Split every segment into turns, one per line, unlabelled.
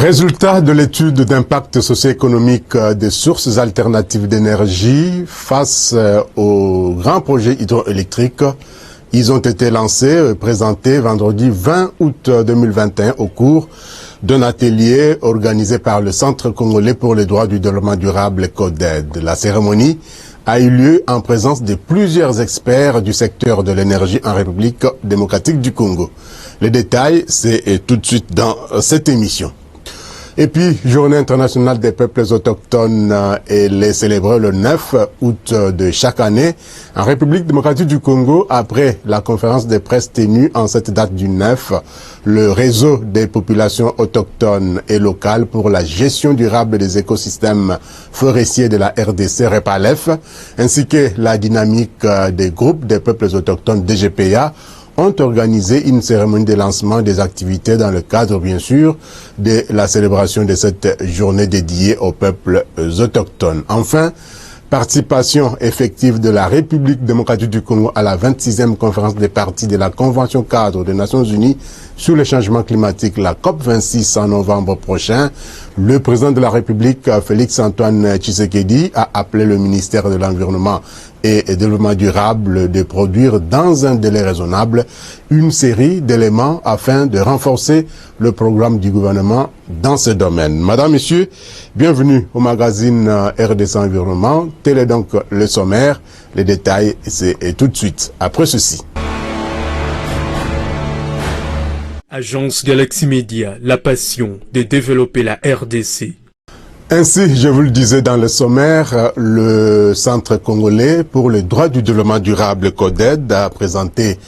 Résultat de l'étude d'impact socio-économique des sources alternatives d'énergie face aux grands projets hydroélectriques. Ils ont été lancés et présentés vendredi 20 août 2021 au cours d'un atelier organisé par le Centre congolais pour les droits du développement durable CODED. La cérémonie a eu lieu en présence de plusieurs experts du secteur de l'énergie en République démocratique du Congo. Les détails, c'est tout de suite dans cette émission. Et puis, Journée internationale des peuples autochtones, elle est célébrée le 9 août de chaque année en République démocratique du Congo. Après la conférence de presse tenue en cette date du 9, le réseau des populations autochtones et locales pour la gestion durable des écosystèmes forestiers de la RDC, REPALEF, ainsi que la dynamique des groupes des peuples autochtones DGPA, ont organisé une cérémonie de lancement des activités dans le cadre, bien sûr, de la célébration de cette journée dédiée aux peuples autochtones. Enfin, participation effective de la République démocratique du Congo à la 26e conférence des parties de la Convention cadre des Nations Unies sur le changement climatique, la COP26 en novembre prochain. Le président de la République, Félix-Antoine Tshisekedi, a appelé le ministère de l'Environnement et Développement durable de produire dans un délai raisonnable une série d'éléments afin de renforcer le programme du gouvernement dans ce domaine. Madame, Messieurs, bienvenue au magazine RDC Environnement. Tel est donc le sommaire. Les détails, c'est tout de suite après ceci.
Agence Galaxy Media, la passion de développer la RDC.
Ainsi, je vous le disais dans le sommaire, le Centre congolais pour les droits du développement durable CODED a présenté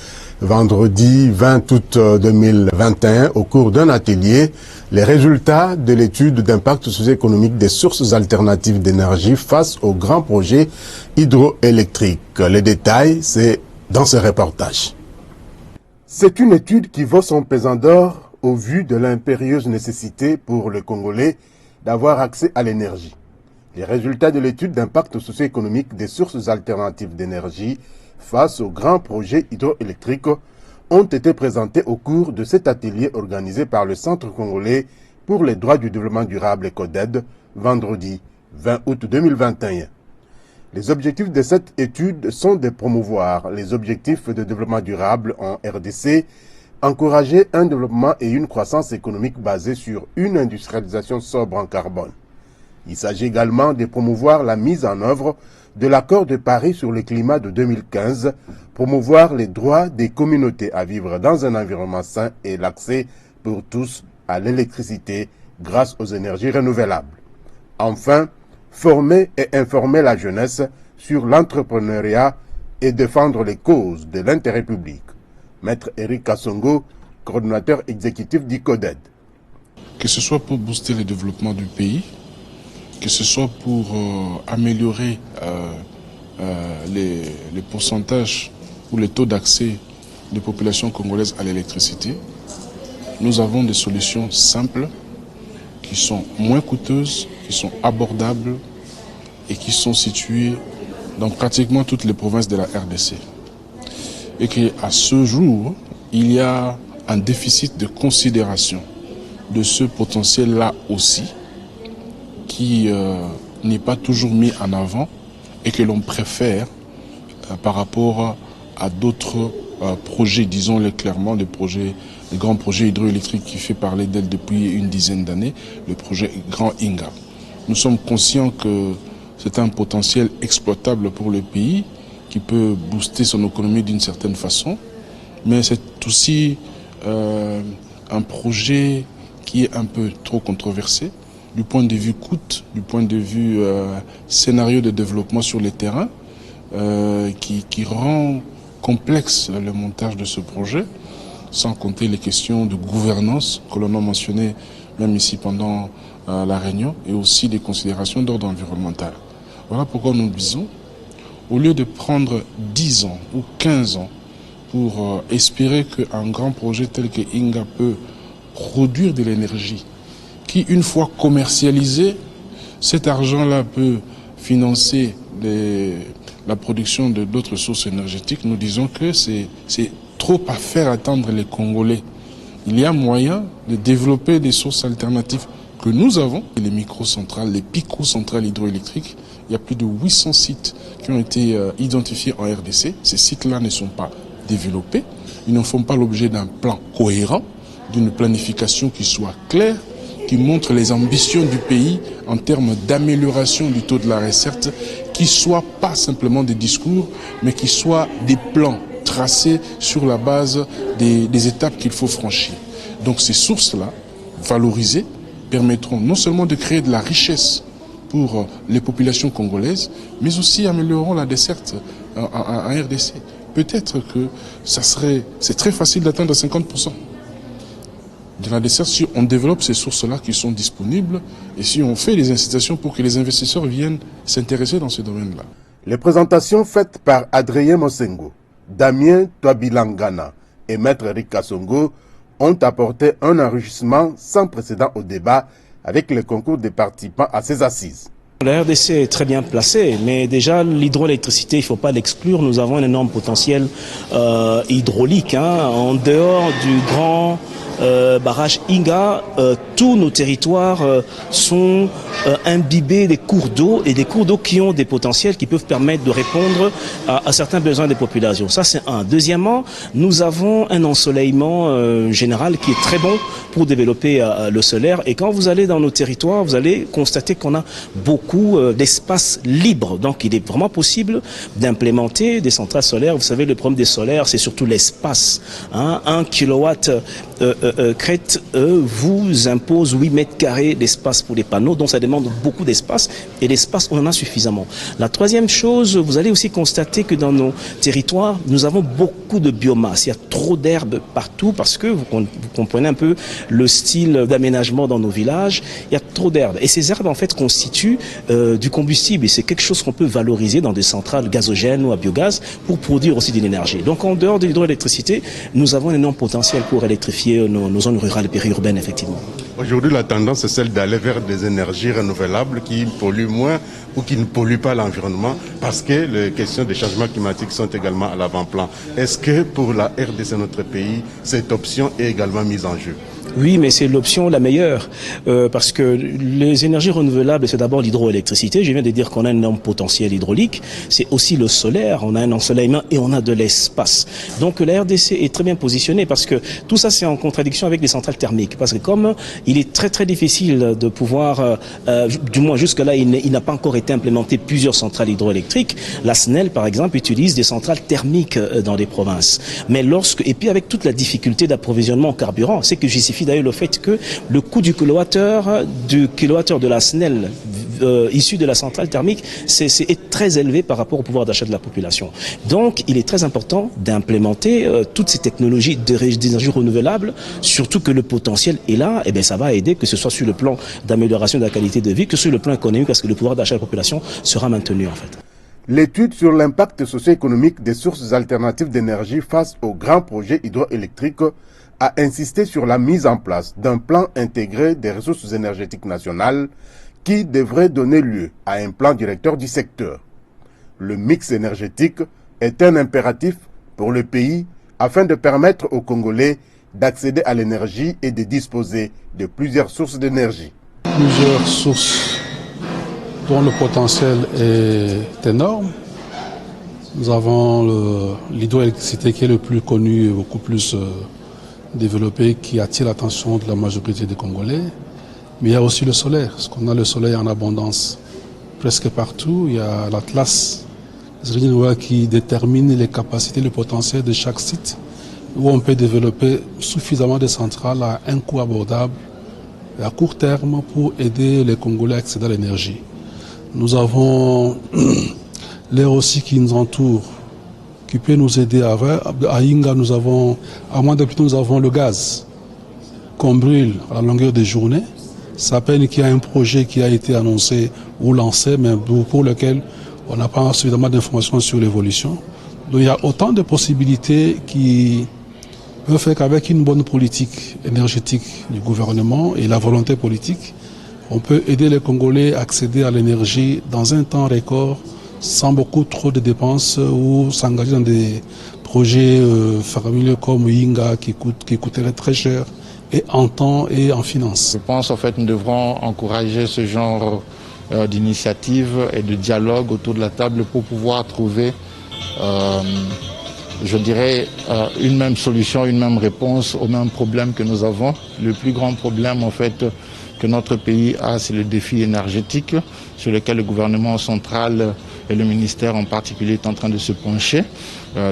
vendredi 20 août 2021 au cours d'un atelier les résultats de l'étude d'impact socio-économique des sources alternatives d'énergie face aux grands projets hydroélectriques. Les détails, c'est dans ce reportage. C'est une étude qui vaut son pesant d'or au vu de l'impérieuse nécessité pour les Congolais d'avoir accès à l'énergie. Les résultats de l'étude d'impact socio-économique des sources alternatives d'énergie face aux grands projets hydroélectriques ont été présentés au cours de cet atelier organisé par le Centre congolais pour les droits du développement durable CODED vendredi 20 août 2021. Les objectifs de cette étude sont de promouvoir les objectifs de développement durable en RDC, encourager un développement et une croissance économique basée sur une industrialisation sobre en carbone. Il s'agit également de promouvoir la mise en œuvre de l'accord de Paris sur le climat de 2015, promouvoir les droits des communautés à vivre dans un environnement sain et l'accès pour tous à l'électricité grâce aux énergies renouvelables. Enfin, former et informer la jeunesse sur l'entrepreneuriat et défendre les causes de l'intérêt public. Maître Eric Kassongo, coordonnateur exécutif du CODED.
Que ce soit pour booster le développement du pays, que ce soit pour améliorer les pourcentages ou les taux d'accès des populations congolaises à l'électricité, nous avons des solutions simples qui sont moins coûteuses, qui sont abordables et qui sont situées dans pratiquement toutes les provinces de la RDC. Et qu'à ce jour, il y a un déficit de considération de ce potentiel-là aussi, qui n'est pas toujours mis en avant et que l'on préfère par rapport à d'autres projets, disons-le clairement, le grand projet hydroélectrique qui fait parler d'elle depuis une dizaine d'années, le projet Grand Inga. Nous sommes conscients que c'est un potentiel exploitable pour le pays, qui peut booster son économie d'une certaine façon, mais c'est aussi un projet qui est un peu trop controversé du point de vue coût, du point de vue scénario de développement sur le terrain, qui rend complexe le montage de ce projet, sans compter les questions de gouvernance que l'on a mentionnées même ici pendant la réunion, et aussi des considérations d'ordre environnemental. Voilà pourquoi nous disons, au lieu de prendre 10 ans ou 15 ans pour espérer qu'un grand projet tel que Inga peut produire de l'énergie, qui une fois commercialisé, cet argent-là peut financer la production de d'autres sources énergétiques, nous disons que c'est trop à faire attendre les Congolais. Il y a moyen de développer des sources alternatives que nous avons, les microcentrales, les picocentrales hydroélectriques, il y a plus de 800 sites qui ont été identifiés en RDC. Ces sites-là ne sont pas développés. Ils ne font pas l'objet d'un plan cohérent, d'une planification qui soit claire, qui montre les ambitions du pays en termes d'amélioration du taux de la recette, qui ne soient pas simplement des discours, mais qui soient des plans tracés sur la base des étapes qu'il faut franchir. Donc ces sources-là, valorisées, permettront non seulement de créer de la richesse pour les populations congolaises, mais aussi amélioreront la desserte en RDC. Peut-être que c'est très facile d'atteindre 50% de la desserte si on développe ces sources-là qui sont disponibles et si on fait des incitations pour que les investisseurs viennent s'intéresser dans ce domaine-là.
Les présentations faites par Adrien Mosengo, Damien Toabilangana et Maître Eric Kassongo ont apporté un enrichissement sans précédent au débat avec le concours des participants à ces assises.
La RDC est très bien placée, mais déjà l'hydroélectricité, il ne faut pas l'exclure, nous avons un énorme potentiel hydraulique. En dehors du grand barrage Inga, tous nos territoires sont imbibés des cours d'eau et des cours d'eau qui ont des potentiels qui peuvent permettre de répondre à certains besoins des populations. Ça c'est un. Deuxièmement, nous avons un ensoleillement général qui est très bon pour développer le solaire. Et quand vous allez dans nos territoires, vous allez constater qu'on a beaucoup d'espace libre. Donc il est vraiment possible d'implémenter des centrales solaires. Vous savez, le problème des solaires, c'est surtout l'espace. 1 kilowatt crête vous impose 8 mètres carrés d'espace pour les panneaux, donc ça demande beaucoup d'espace, et l'espace on en a suffisamment. La troisième chose, vous allez aussi constater que dans nos territoires, nous avons beaucoup de biomasse. Il y a trop d'herbes partout parce que vous comprenez un peu le style d'aménagement dans nos villages, il y a trop d'herbes. Et ces herbes en fait constituent du combustible, et c'est quelque chose qu'on peut valoriser dans des centrales gazogènes ou à biogaz pour produire aussi de l'énergie. Donc en dehors de l'hydroélectricité, nous avons un énorme potentiel pour électrifier nos zones rurales et périurbaines, effectivement.
Aujourd'hui, la tendance est celle d'aller vers des énergies renouvelables qui polluent moins ou qui ne polluent pas l'environnement, parce que les questions des changements climatiques sont également à l'avant-plan. Est-ce que pour la RDC, notre pays, cette option est également mise en jeu?
Oui, mais c'est l'option la meilleure, parce que les énergies renouvelables, c'est d'abord l'hydroélectricité. Je viens de dire qu'on a un énorme potentiel hydraulique. C'est aussi le solaire. On a un ensoleillement et on a de l'espace. Donc la RDC est très bien positionnée, parce que tout ça, c'est en contradiction avec les centrales thermiques. Parce que comme il est très très difficile de pouvoir, du moins jusque-là, il n'a pas encore été implémenté plusieurs centrales hydroélectriques. La SNEL, par exemple, utilise des centrales thermiques dans des provinces. Mais et puis avec toute la difficulté d'approvisionnement en carburant, c'est que justifie d'ailleurs le fait que le coût du kilowattheure de la SNEL issu de la centrale thermique est très élevé par rapport au pouvoir d'achat de la population. Donc il est très important d'implémenter toutes ces technologies d'énergie renouvelable, surtout que le potentiel est là, et bien ça va aider, que ce soit sur le plan d'amélioration de la qualité de vie, que sur le plan économique, parce que le pouvoir d'achat de la population sera maintenu en fait.
L'étude sur l'impact socio-économique des sources alternatives d'énergie face aux grands projets hydroélectriques a insisté sur la mise en place d'un plan intégré des ressources énergétiques nationales qui devrait donner lieu à un plan directeur du secteur. Le mix énergétique est un impératif pour le pays afin de permettre aux Congolais d'accéder à l'énergie et de disposer de plusieurs sources d'énergie.
Plusieurs sources dont le potentiel est énorme. Nous avons l'hydroélectricité qui est le plus connu et beaucoup plus développé, qui attire l'attention de la majorité des Congolais. Mais il y a aussi le solaire, parce qu'on a le soleil en abondance presque partout. Il y a l'Atlas qui détermine les capacités, le potentiel de chaque site, où on peut développer suffisamment de centrales à un coût abordable et à court terme pour aider les Congolais à accéder à l'énergie. Nous avons l'air aussi qui nous entoure, qui peut nous aider. À Inga, nous avons le gaz qu'on brûle à la longueur des journées. Ça peine qu'il y a un projet qui a été annoncé ou lancé, mais pour lequel on n'a pas suffisamment d'informations sur l'évolution. Donc il y a autant de possibilités qui peuvent faire qu'avec une bonne politique énergétique du gouvernement et la volonté politique, on peut aider les Congolais à accéder à l'énergie dans un temps record, sans beaucoup trop de dépenses, ou s'engager dans des projets faramineux comme Inga qui coûteraient très cher et en temps et en finances.
Je pense en fait que nous devrons encourager ce genre d'initiative et de dialogue autour de la table pour pouvoir trouver, je dirais, une même solution, une même réponse au même problème que nous avons. Le plus grand problème en fait que notre pays a, c'est le défi énergétique sur lequel le gouvernement central et le ministère en particulier est en train de se pencher.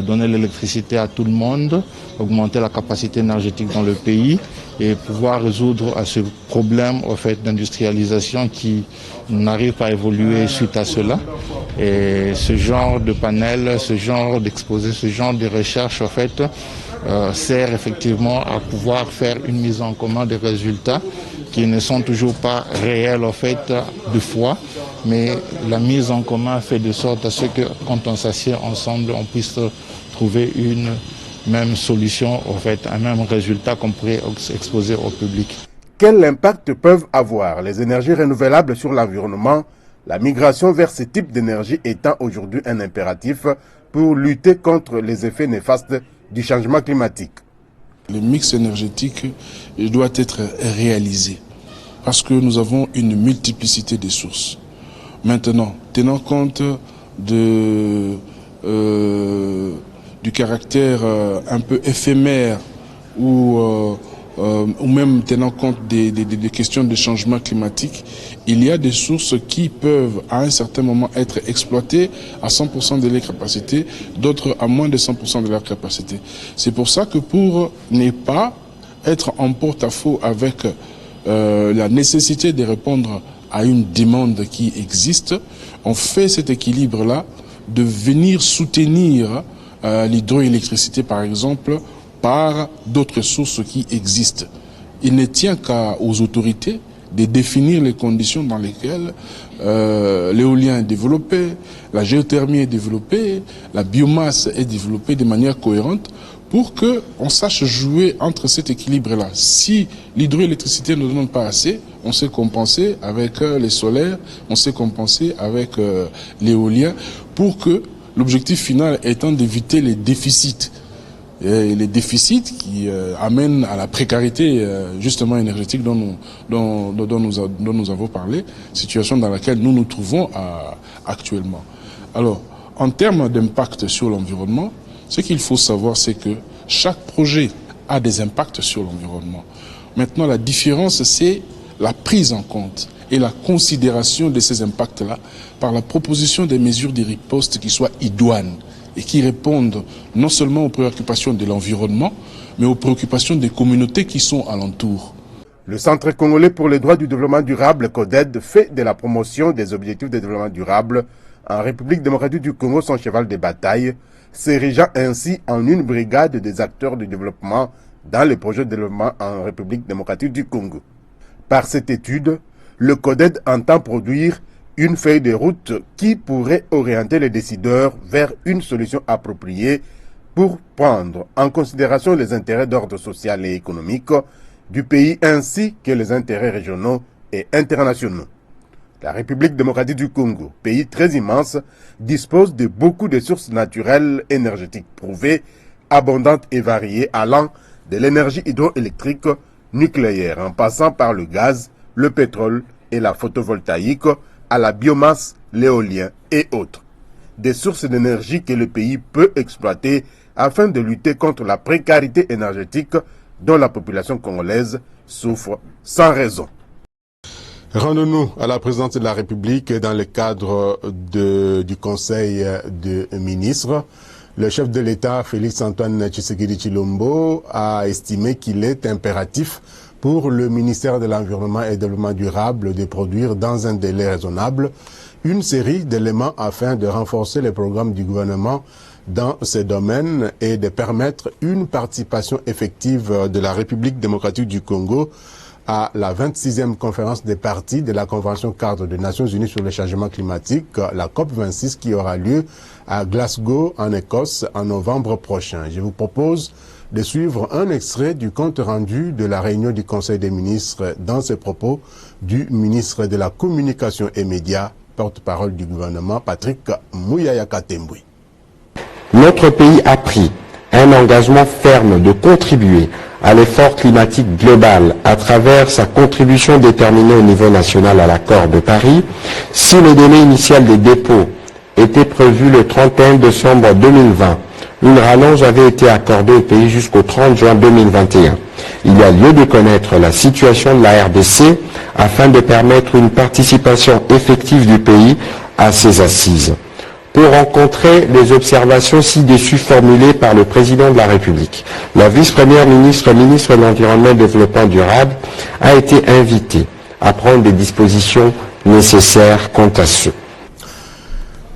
Donner l'électricité à tout le monde, augmenter la capacité énergétique dans le pays et pouvoir résoudre à ce problème en fait, d'industrialisation qui n'arrive pas à évoluer suite à cela. Et ce genre de panel, ce genre d'exposé, ce genre de recherche en fait, sert effectivement à pouvoir faire une mise en commun des résultats qui ne sont toujours pas réels en fait de fois, mais la mise en commun fait de sorte à ce que quand on s'assied ensemble, on puisse trouver une même solution, en fait, un même résultat qu'on pourrait exposer au public.
Quel impact peuvent avoir les énergies renouvelables sur l'environnement, la migration vers ce type d'énergie étant aujourd'hui un impératif pour lutter contre les effets néfastes du changement climatique?
Le mix énergétique doit être réalisé parce que nous avons une multiplicité de sources. Maintenant, tenant compte du caractère un peu éphémère ou même tenant compte des questions de changement climatique, il y a des sources qui peuvent à un certain moment être exploitées à 100% de leur capacité, d'autres à moins de 100% de leur capacité. C'est pour ça que pour ne pas être en porte-à-faux avec la nécessité de répondre à une demande qui existe, on fait cet équilibre-là de venir soutenir l'hydroélectricité par exemple par d'autres sources qui existent. Il ne tient qu'aux autorités de définir les conditions dans lesquelles l'éolien est développé, la géothermie est développée, la biomasse est développée de manière cohérente pour qu'on sache jouer entre cet équilibre-là. Si l'hydroélectricité ne donne pas assez, on sait compenser avec les solaires, on sait compenser avec l'éolien pour que l'objectif final étant d'éviter les déficits. Et les déficits qui amènent à la précarité justement énergétique dont nous avons parlé, situation dans laquelle nous nous trouvons actuellement. Alors, en termes d'impact sur l'environnement, ce qu'il faut savoir, c'est que chaque projet a des impacts sur l'environnement. Maintenant, la différence, c'est la prise en compte et la considération de ces impacts-là par la proposition des mesures de riposte qui soient idoines et qui répondent non seulement aux préoccupations de l'environnement, mais aux préoccupations des communautés qui sont alentours.
Le Centre congolais pour les droits du développement durable, CODED, fait de la promotion des objectifs de développement durable en République démocratique du Congo son cheval de bataille, s'érigeant ainsi en une brigade des acteurs du développement dans les projets de développement en République démocratique du Congo. Par cette étude, le CODED entend produire une feuille de route qui pourrait orienter les décideurs vers une solution appropriée pour prendre en considération les intérêts d'ordre social et économique du pays ainsi que les intérêts régionaux et internationaux. La République démocratique du Congo, pays très immense, dispose de beaucoup de sources naturelles énergétiques prouvées, abondantes et variées, allant de l'énergie hydroélectrique, nucléaire, en passant par le gaz, le pétrole et la photovoltaïque, à la biomasse, l'éolien et autres. Des sources d'énergie que le pays peut exploiter afin de lutter contre la précarité énergétique dont la population congolaise souffre sans raison. Rendons-nous à la présidence de la République dans le cadre du Conseil des ministres. Le chef de l'État, Félix-Antoine Tshisekedi Tshilombo, a estimé qu'il est impératif pour le ministère de l'Environnement et du Développement durable de produire dans un délai raisonnable une série d'éléments afin de renforcer les programmes du gouvernement dans ces domaines et de permettre une participation effective de la République démocratique du Congo à la 26e conférence des parties de la Convention cadre des Nations Unies sur le changement climatique, la COP26, qui aura lieu à Glasgow, en Écosse, en novembre prochain. Je vous propose de suivre un extrait du compte rendu de la réunion du Conseil des ministres dans ses propos du ministre de la Communication et Médias, porte-parole du gouvernement, Patrick Muyaya Katembwe.
Notre pays a pris un engagement ferme de contribuer à l'effort climatique global à travers sa contribution déterminée au niveau national à l'accord de Paris, si le délai initial des dépôts était prévu le 31 décembre 2020, une rallonge avait été accordée au pays jusqu'au 30 juin 2021. Il y a lieu de connaître la situation de la RDC afin de permettre une participation effective du pays à ces assises. Pour rencontrer les observations ci-dessus formulées par le président de la République, la vice-première ministre, ministre de l'Environnement et du Développement durable, a été invitée à prendre des dispositions nécessaires quant à ce.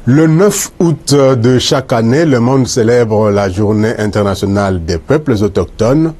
Le 9 août de chaque année, le monde célèbre la Journée internationale des peuples autochtones.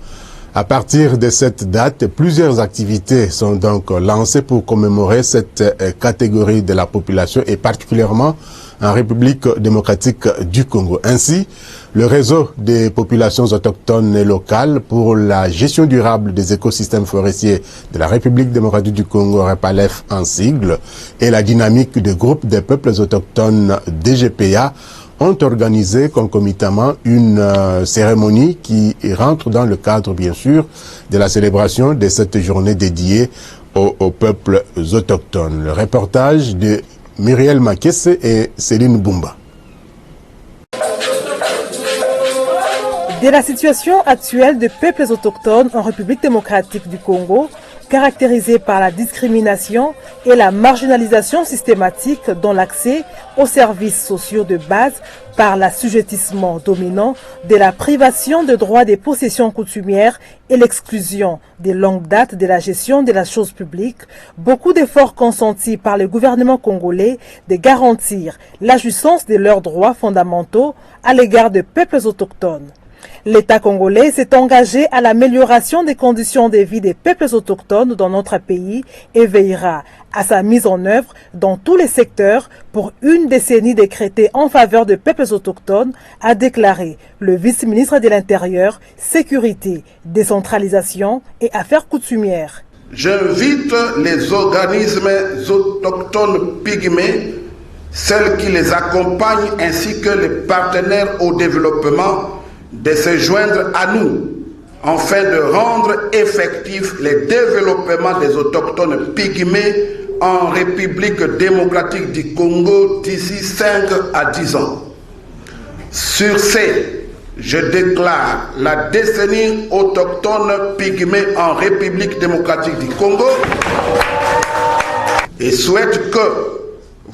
À partir de cette date, plusieurs activités sont donc lancées pour commémorer cette catégorie de la population et particulièrement en République démocratique du Congo. Ainsi, le réseau des populations autochtones et locales pour la gestion durable des écosystèmes forestiers de la République démocratique du Congo, REPALEF en sigle, et la dynamique des groupes des peuples autochtones DGPA ont organisé concomitamment une cérémonie qui rentre dans le cadre, bien sûr, de la célébration de cette journée dédiée aux peuples autochtones. Le reportage de Muriel Makesse et Céline Bumba.
De la situation actuelle des peuples autochtones en République démocratique du Congo, caractérisée par la discrimination et la marginalisation systématique dans l'accès aux services sociaux de base par l'assujettissement dominant de la privation de droits des possessions coutumières et l'exclusion des longues dates de la gestion de la chose publique, beaucoup d'efforts consentis par le gouvernement congolais de garantir la jouissance de leurs droits fondamentaux à l'égard des peuples autochtones. L'État congolais s'est engagé à l'amélioration des conditions de vie des peuples autochtones dans notre pays et veillera à sa mise en œuvre dans tous les secteurs pour une décennie décrétée en faveur des peuples autochtones, a déclaré le vice-ministre de l'Intérieur, Sécurité, Décentralisation et Affaires coutumières.
J'invite les organismes autochtones pygmées, celles qui les accompagnent ainsi que les partenaires au développement de se joindre à nous afin de rendre effectif les développements des autochtones pygmées en République démocratique du Congo d'ici 5 à 10 ans. Sur ce, je déclare la décennie autochtone pygmée en République démocratique du Congo et souhaite que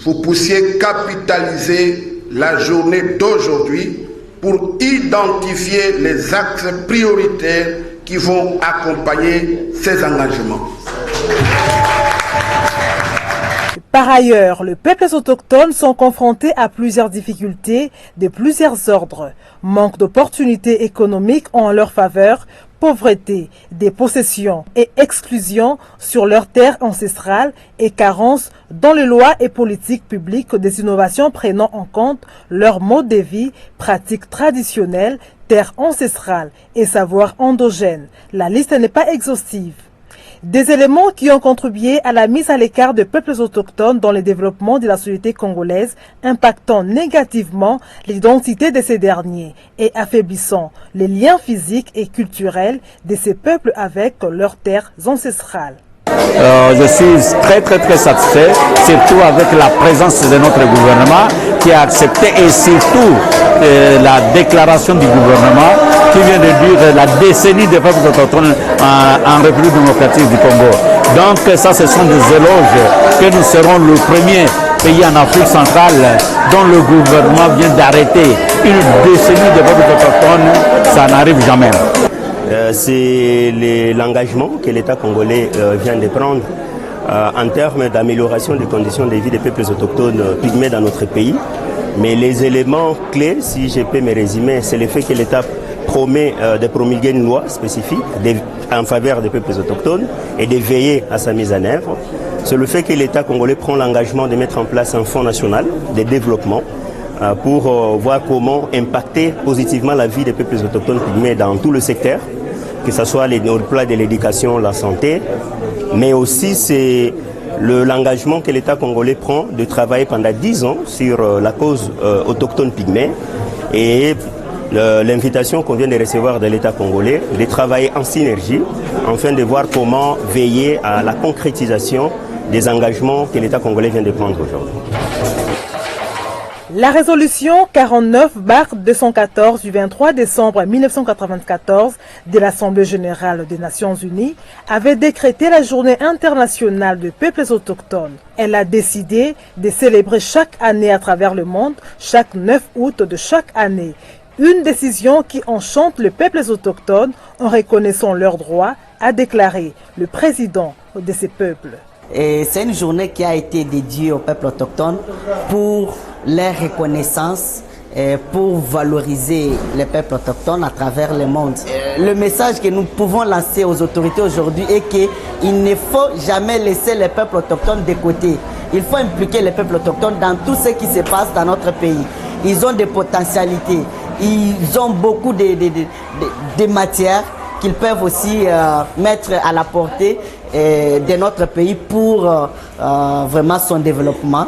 vous puissiez capitaliser la journée d'aujourd'hui pour identifier les axes prioritaires qui vont accompagner ces engagements.
Par ailleurs, les peuples autochtones sont confrontés à plusieurs difficultés de plusieurs ordres. Manque d'opportunités économiques en leur faveur, pauvreté, des possessions et exclusion sur leurs terres ancestrales et carence dans les lois et politiques publiques des innovations prenant en compte leur mode de vie, pratiques traditionnelles, terres ancestrales et savoirs endogènes. La liste n'est pas exhaustive. Des éléments qui ont contribué à la mise à l'écart des peuples autochtones dans le développement de la société congolaise, impactant négativement l'identité de ces derniers et affaiblissant les liens physiques et culturels de ces peuples avec leurs terres ancestrales.
Je suis très satisfait, surtout avec la présence de notre gouvernement qui a accepté et surtout la déclaration du gouvernement qui vient de dire la décennie des peuples autochtones en République démocratique du Congo. Donc ça, ce sont des éloges que nous serons le premier pays en Afrique centrale dont le gouvernement vient d'arrêter une décennie de peuples autochtones. Ça n'arrive jamais.
C'est l'engagement que l'État congolais vient de prendre en termes d'amélioration des conditions de vie des peuples autochtones pygmées dans notre pays. Mais les éléments clés, si je peux me résumer, c'est le fait que l'État promet de promulguer une loi spécifique en faveur des peuples autochtones et de veiller à sa mise en œuvre. C'est le fait que l'État congolais prend l'engagement de mettre en place un fonds national de développement pour voir comment impacter positivement la vie des peuples autochtones pygmées dans tout le secteur, que ce soit au plan de l'éducation, la santé, mais aussi c'est l'engagement que l'État congolais prend de travailler pendant 10 ans sur la cause autochtone pygmée et l'invitation qu'on vient de recevoir de l'État congolais de travailler en synergie afin de voir comment veiller à la concrétisation des engagements que l'État congolais vient de prendre aujourd'hui.
La résolution 49/214 du 23 décembre 1994 de l'Assemblée générale des Nations unies avait décrété la journée internationale des peuples autochtones. Elle a décidé de célébrer chaque année à travers le monde, chaque 9 août de chaque année. Une décision qui enchante les peuples autochtones en reconnaissant leurs droits, a déclaré le président de ces peuples.
C'est une journée qui a été dédiée aux peuples autochtones pour leur reconnaissance et pour valoriser les peuples autochtones à travers le monde. Le message que nous pouvons lancer aux autorités aujourd'hui est qu'il ne faut jamais laisser les peuples autochtones de côté. Il faut impliquer les peuples autochtones dans tout ce qui se passe dans notre pays. Ils ont des potentialités, ils ont beaucoup de matières qu'ils peuvent aussi mettre à la portée de notre pays pour vraiment son développement.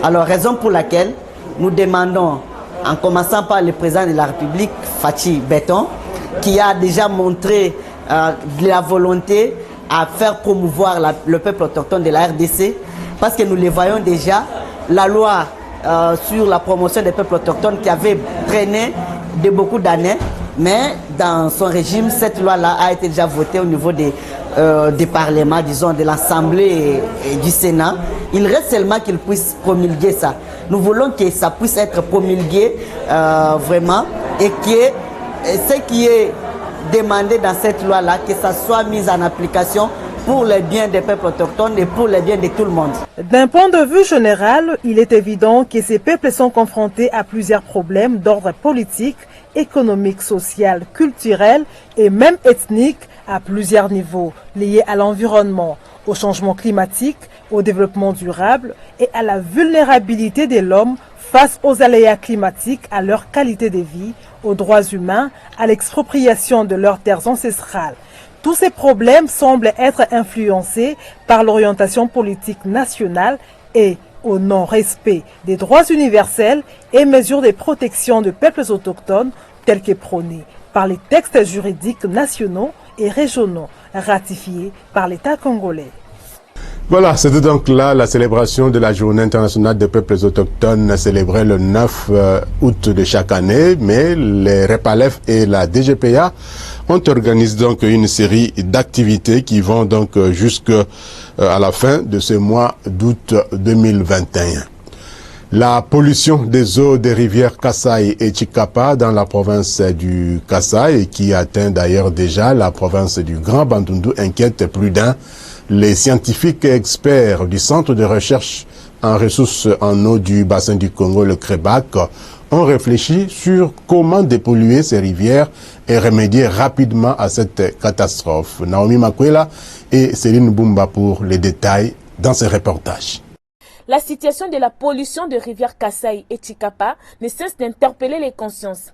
Alors, raison pour laquelle nous demandons, en commençant par le président de la République, Fachi Béton, qui a déjà montré de la volonté à faire promouvoir le peuple autochtone de la RDC, parce que nous le voyons déjà, la loi sur la promotion des peuples autochtones qui avait traîné de beaucoup d'années, mais dans son régime, cette loi-là a été déjà votée au niveau des parlements, disons, de l'Assemblée et du Sénat. Il reste seulement qu'il puisse promulguer ça. Nous voulons que ça puisse être promulgué vraiment et que ce qui est demandé dans cette loi-là, que ça soit mis en application pour le bien des peuples autochtones et pour le bien de tout le monde.
D'un point de vue général, il est évident que ces peuples sont confrontés à plusieurs problèmes d'ordre politique, économique, social, culturel et même ethnique à plusieurs niveaux, liés à l'environnement, au changement climatique, au développement durable et à la vulnérabilité de l'homme face aux aléas climatiques, à leur qualité de vie, aux droits humains, à l'expropriation de leurs terres ancestrales. Tous ces problèmes semblent être influencés par l'orientation politique nationale et au non-respect des droits universels et mesures de protection des peuples autochtones tels que prônés par les textes juridiques nationaux et régionaux ratifiés par l'État congolais.
Voilà, c'était donc là la célébration de la Journée internationale des peuples autochtones célébrée le 9 août de chaque année, mais les REPALEF et la DGPA ont organisé donc une série d'activités qui vont donc jusqu'à la fin de ce mois d'août 2021. La pollution des eaux des rivières Kasaï et Chikapa dans la province du Kasaï, qui atteint d'ailleurs déjà la province du Grand Bandundu, inquiète plus d'un. Les scientifiques et experts du Centre de recherche en ressources en eau du bassin du Congo, le CREBAC, ont réfléchi sur comment dépolluer ces rivières et remédier rapidement à cette catastrophe. Naomi Makwela et Céline Bumba pour les détails dans ce reportage.
La situation de la pollution des rivières Kasaï et Chikapa ne cesse d'interpeller les consciences.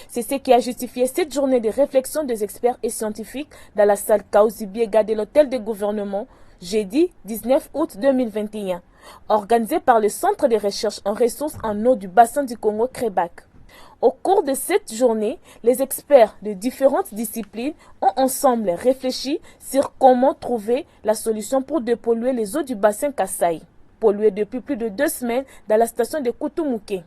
C'est ce qui a justifié cette journée de réflexion des experts et scientifiques dans la salle Kaouzi Biega de l'hôtel de gouvernement, jeudi 19 août 2021, organisée par le Centre de recherche en ressources en eau du bassin du Congo, CREBAC. Au cours de cette journée, les experts de différentes disciplines ont ensemble réfléchi sur comment trouver la solution pour dépolluer les eaux du bassin Kasaï, polluées depuis plus de 2 semaines dans la station de Koutoumouké.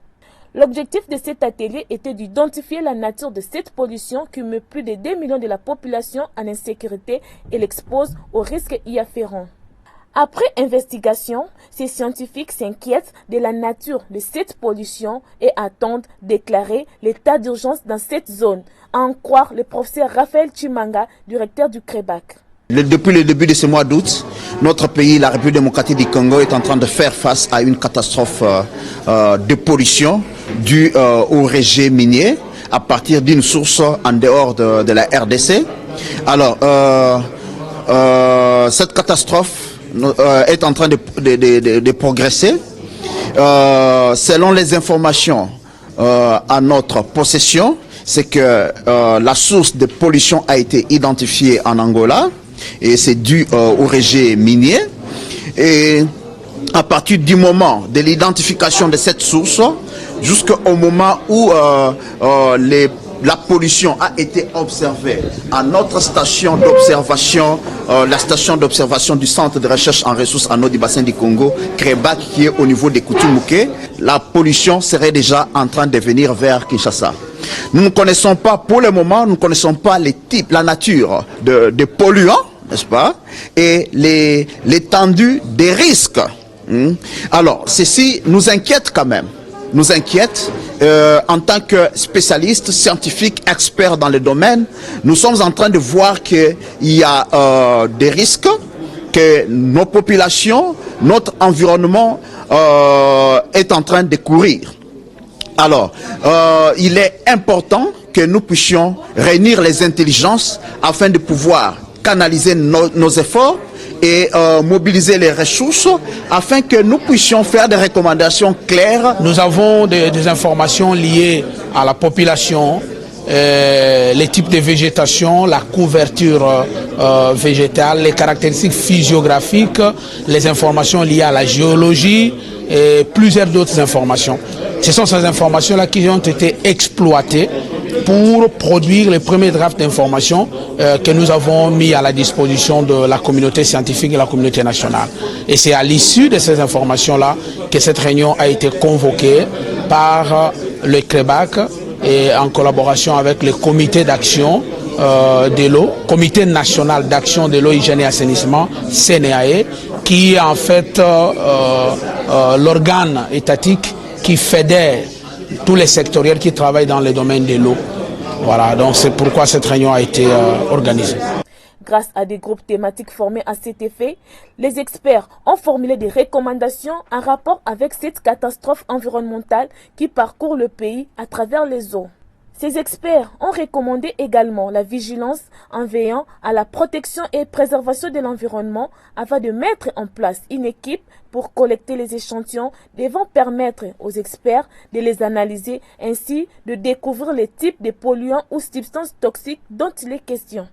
L'objectif de cet atelier était d'identifier la nature de cette pollution qui met plus de 2 millions de la population en insécurité et l'expose aux risques y afférents. Après investigation, ces scientifiques s'inquiètent de la nature de cette pollution et attendent déclarer l'état d'urgence dans cette zone, à en croire le professeur Raphaël Chimanga, directeur du CREBAC.
Depuis le début de ce mois d'août, notre pays, la République démocratique du Congo, est en train de faire face à une catastrophe de pollution due au rejet minier à partir d'une source en dehors de la RDC. Alors, cette catastrophe est en train de progresser. Selon les informations à notre possession, c'est que la source de pollution a été identifiée en Angola. Et c'est dû au rejet minier. Et à partir du moment de l'identification de cette source, jusqu'au moment où les la pollution a été observée à notre station d'observation, la station d'observation du Centre de recherche en ressources en eau du bassin du Congo, Crébac, qui est au niveau de Koutoumouké, la pollution serait déjà en train de venir vers Kinshasa. Nous ne connaissons pas, pour le moment, nous ne connaissons pas les types, la nature de polluants, n'est-ce pas, et l'étendue des risques. Alors, ceci nous inquiète quand même. Nous inquiète en tant que spécialistes, scientifiques, experts dans le domaine. Nous sommes en train de voir qu'il y a des risques, que nos populations, notre environnement est en train de courir. Alors, il est important que nous puissions réunir les intelligences afin de pouvoir canaliser nos efforts et mobiliser les ressources afin que nous puissions faire des recommandations claires.
Nous avons des informations liées à la population, les types de végétation, la couverture végétale, les caractéristiques physiographiques, les informations liées à la géologie et plusieurs d'autres informations. Ce sont ces informations-là qui ont été exploitées pour produire les premiers drafts d'informations que nous avons mis à la disposition de la communauté scientifique et la communauté nationale. Et c'est à l'issue de ces informations-là que cette réunion a été convoquée par le CREBAC et en collaboration avec le comité d'action de l'eau, comité national d'action de l'eau, hygiène et assainissement, CNAE, qui est en fait l'organe étatique qui fédère tous les sectoriels qui travaillent dans le domaine de l'eau. Voilà, donc c'est pourquoi cette réunion a été organisée.
Grâce à des groupes thématiques formés à cet effet, les experts ont formulé des recommandations en rapport avec cette catastrophe environnementale qui parcourt le pays à travers les eaux. Ces experts ont recommandé également la vigilance en veillant à la protection et préservation de l'environnement afin de mettre en place une équipe pour collecter les échantillons devant permettre aux experts de les analyser ainsi de découvrir les types de polluants ou substances toxiques dont il est question.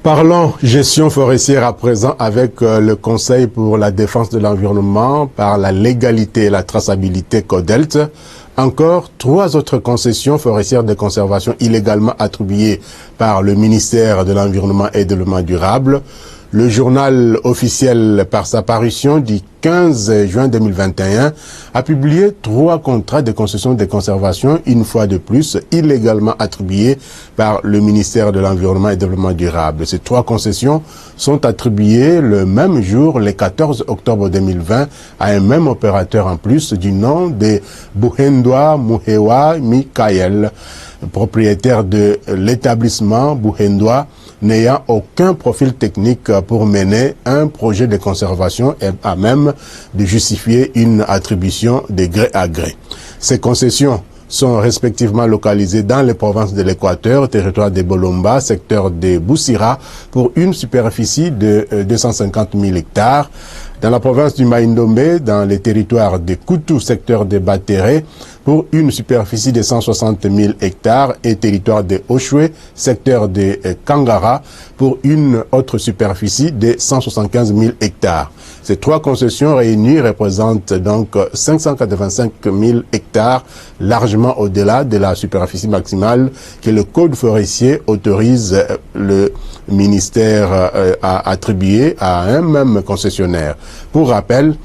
Parlons gestion forestière à présent avec le Conseil pour la défense de l'environnement par la légalité et la traçabilité CODELT. Encore 3 autres concessions forestières de conservation illégalement attribuées par le ministère de l'Environnement et de l'Développement durable. Le journal officiel, par sa parution du 15 juin 2021, a publié 3 contrats de concession de conservation, une fois de plus, illégalement attribués par le ministère de l'Environnement et du Développement durable. Ces 3 concessions sont attribuées le même jour, le 14 octobre 2020, à un même opérateur en plus du nom de Buhendwa Muhewa Mikael, propriétaire de l'établissement Buhendwa, n'ayant aucun profil technique pour mener un projet de conservation et à même de justifier une attribution de gré à gré. Ces concessions sont respectivement localisées dans les provinces de l'Équateur, territoire de Bolomba, secteur de Boussira, pour une superficie de 250 000 hectares. Dans la province du Maïndomé, dans les territoires de Koutou, secteur de Batéré, pour une superficie de 160 000 hectares, et territoire de Oshwe, secteur de Kangara, pour une autre superficie de 175 000 hectares. Ces 3 concessions réunies représentent donc 585 000 hectares, largement au-delà de la superficie maximale que le Code forestier autorise le ministère à attribuer à un même concessionnaire. Pour rappel,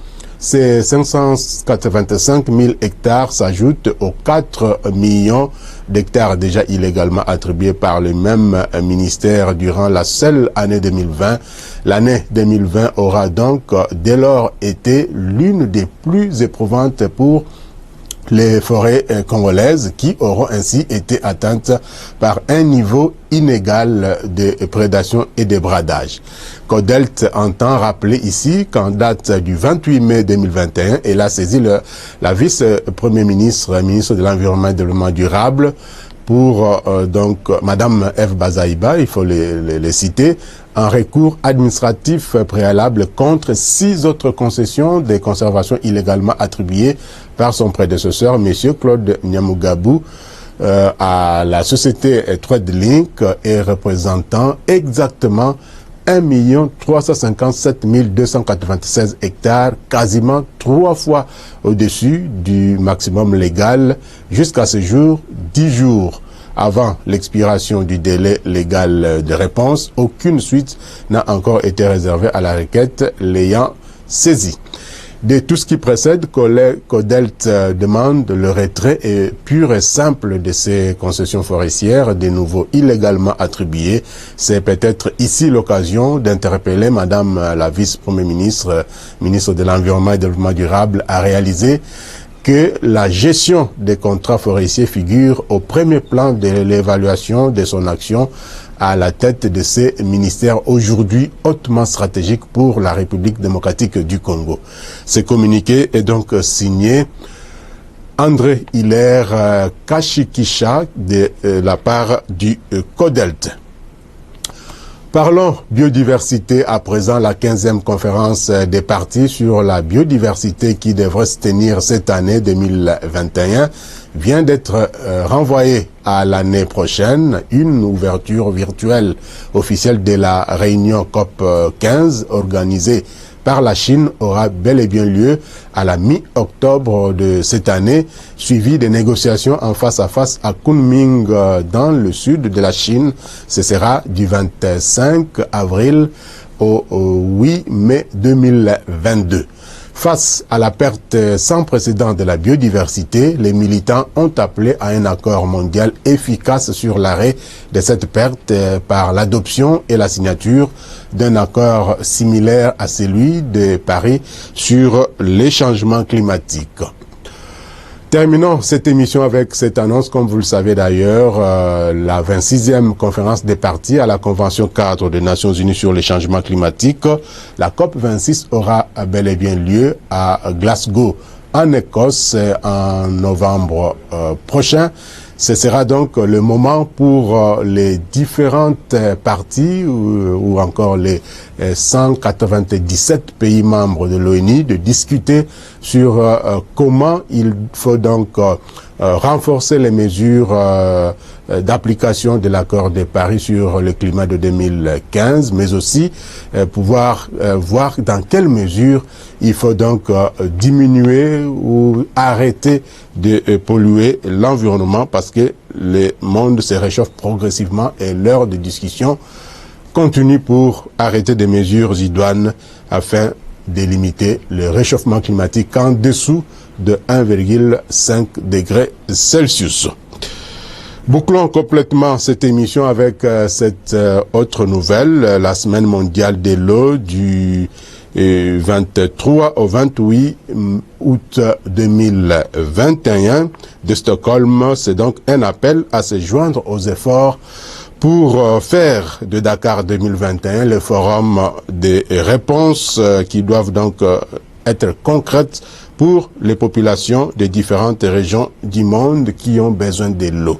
ces 585 000 hectares s'ajoutent aux 4 millions d'hectares déjà illégalement attribués par le même ministère durant la seule année 2020. L'année 2020 aura donc dès lors été l'une des plus éprouvantes pour les forêts congolaises qui auront ainsi été atteintes par un niveau inégal de prédation et de bradage. CODELT entend rappeler ici qu'en date du 28 mai 2021, elle a saisi la vice-premier ministre, ministre de l'Environnement et du Développement durable, pour donc Madame F. Bazaïba, il faut les citer, un recours administratif préalable contre 6 autres concessions de conservation illégalement attribuées par son prédécesseur, M. Claude Nyamugabou, à la société TradeLink et représentant exactement 1 357 296 hectares, quasiment 3 fois au-dessus du maximum légal jusqu'à ce jour, 10 jours avant l'expiration du délai légal de réponse. Aucune suite n'a encore été réservée à la requête l'ayant saisie. De tout ce qui précède, Codelt demande le retrait pur et simple de ces concessions forestières, de nouveau illégalement attribuées. C'est peut-être ici l'occasion d'interpeller Madame la vice-première ministre, ministre de l'Environnement et du Développement durable, à réaliser que la gestion des contrats forestiers figure au premier plan de l'évaluation de son action à la tête de ces ministères aujourd'hui hautement stratégiques pour la République démocratique du Congo. Ce communiqué est donc signé André Hilaire Kashikisha de la part du Codelt. Parlons biodiversité à présent, la 15e conférence des partis sur la biodiversité qui devrait se tenir cette année 2021 vient d'être renvoyée à l'année prochaine. Une ouverture virtuelle officielle de la réunion COP 15 organisée par la Chine aura bel et bien lieu à la mi-octobre de cette année, suivi des négociations en face à face à Kunming dans le sud de la Chine. Ce sera du 25 avril au 8 mai 2022. Face à la perte sans précédent de la biodiversité, les militants ont appelé à un accord mondial efficace sur l'arrêt de cette perte par l'adoption et la signature d'un accord similaire à celui de Paris sur les changements climatiques. Terminons cette émission avec cette annonce. Comme vous le savez d'ailleurs, la 26e conférence des partis à la Convention cadre des Nations Unies sur les changements climatiques, la COP 26 aura bel et bien lieu à Glasgow, en Écosse, en novembre prochain. Ce sera donc le moment pour les différentes parties ou encore les 197 pays membres de l'ONU de discuter sur comment il faut donc renforcer les mesures d'application de l'accord de Paris sur le climat de 2015, mais aussi pouvoir voir dans quelle mesure il faut donc diminuer ou arrêter de polluer l'environnement parce que le monde se réchauffe progressivement et l'heure de discussion continue pour arrêter des mesures idoines afin de limiter le réchauffement climatique en dessous de 1,5 degré Celsius. Bouclons complètement cette émission avec cette autre nouvelle, la semaine mondiale de l'eau du 23 au 28 août 2021 de Stockholm. C'est donc un appel à se joindre aux efforts pour faire de Dakar 2021 le forum des réponses qui doivent donc être concrètes pour les populations des différentes régions du monde qui ont besoin de l'eau.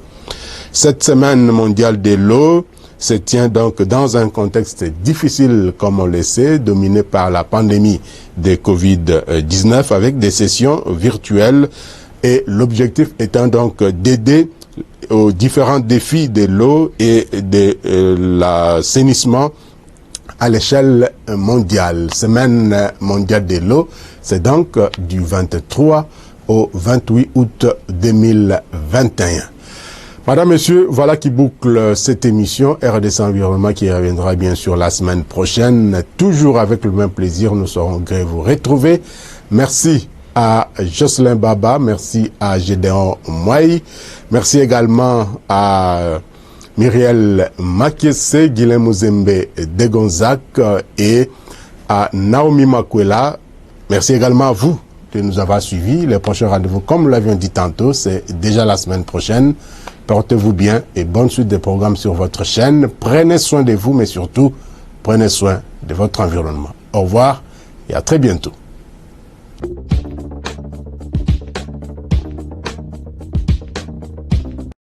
Cette semaine mondiale de l'eau se tient donc dans un contexte difficile, comme on le sait, dominé par la pandémie de Covid-19 avec des sessions virtuelles et l'objectif étant donc d'aider aux différents défis de l'eau et de l'assainissement à l'échelle mondiale. Semaine mondiale de l'eau, c'est donc du 23 au 28 août 2021. Madame, Messieurs, voilà qui boucle cette émission RDC Environnement qui reviendra bien sûr la semaine prochaine. Toujours avec le même plaisir, nous serons gré vous retrouver. Merci à Jocelyn Baba, merci à Gédéon Mouaï, merci également à Myriel Makiese, Guilhem Muzembe de Gonzac et à Naomi Makwela. Merci également à vous de nous avoir suivis. Les prochains rendez-vous, comme nous l'avions dit tantôt, c'est déjà la semaine prochaine. Portez-vous bien et bonne suite des programmes sur votre chaîne. Prenez soin de vous, mais surtout, prenez soin de votre environnement. Au revoir et à très bientôt.